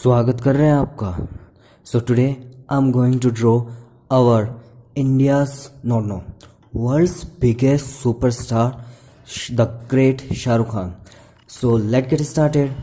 स्वागत कर रहे हैं आपका। So today I am going to draw our India's no world's biggest superstar the great Shahrukh Khan. So let get started.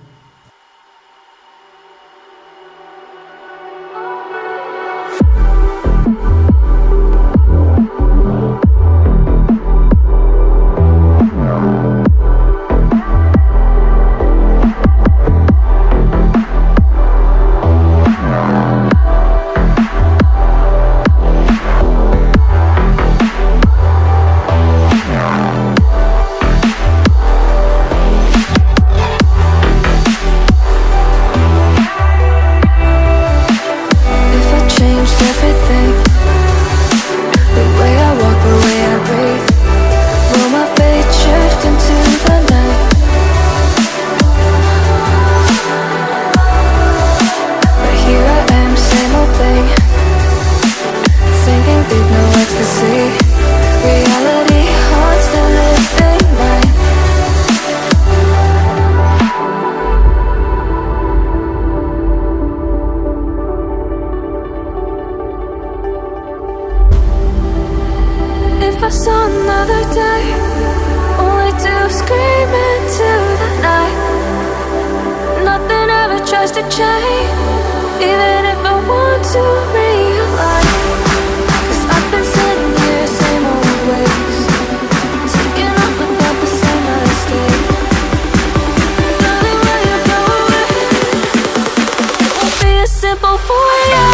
If I saw another day, only to scream into the night. Nothing ever tries to change, even if I want to realize. 'Cause I've been sitting here, same old ways, taking off without the same mistake. Darling, where you going? It won't be as simple for you.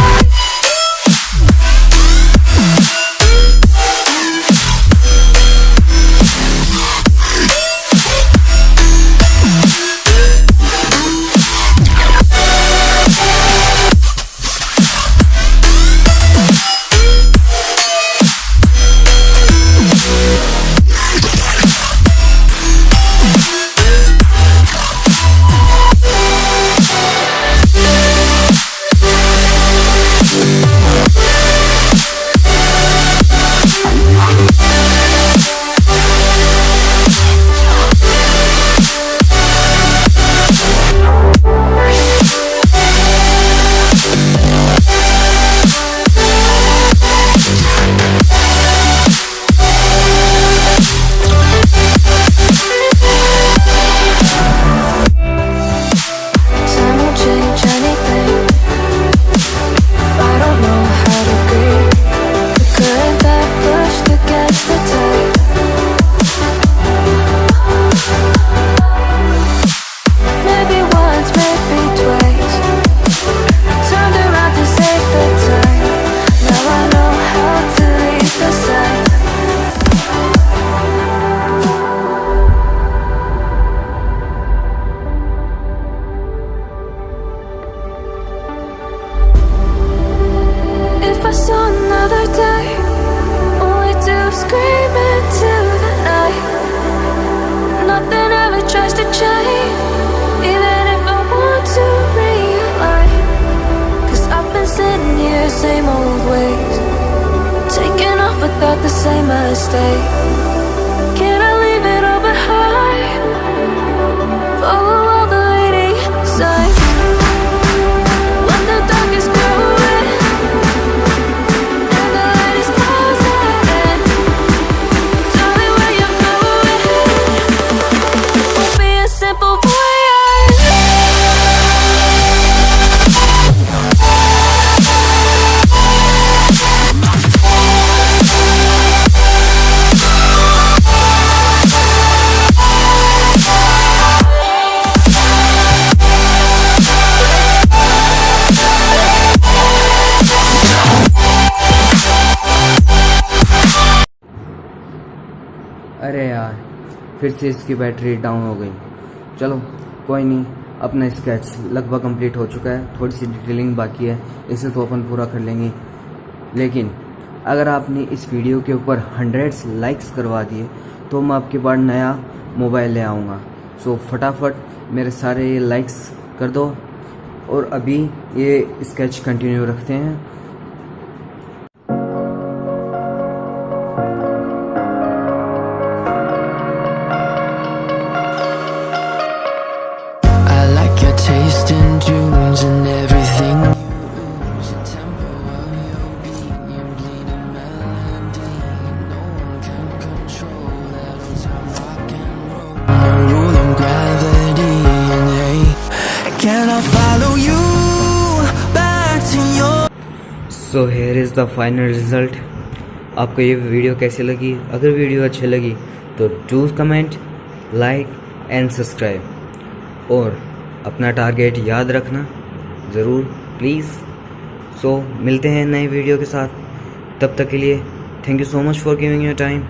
If I saw another day, only to scream into the night. Nothing ever tries to change, even if I want to realize. 'Cause I've been sitting here, same old ways, taking off without the same mistake. Can I leave it all behind? Follow all the leading signs. When the dark is growing and the light is closing, darling, where you going? Won't be as simple for you. अरे यार, फिर से इसकी battery down हो गई। चलो कोई नहीं, अपना स्केच लगभग कंप्लीट हो चुका है। थोड़ी सी डिटेलिंग बाकी है, इसे तो अपन पूरा कर लेंगे। लेकिन अगर आपने इस वीडियो के ऊपर 100 लाइक्स करवा दिए तो मैं आपके पास नया मोबाइल ले आऊँगा। सो फटाफट मेरे सारे लाइक्स कर दो और अभी ये स्केच कंटिन्यू रखते हैं। taste in dunes and Can I follow you back to your? So here is the final result. आपको ये वीडियो कैसी लगी? अगर वीडियो अच्छी लगी तो do comment, like and subscribe, और अपना टारगेट याद रखना ज़रूर प्लीज़। सो मिलते हैं नए वीडियो के साथ, तब तक के लिए thank you so much for giving your time.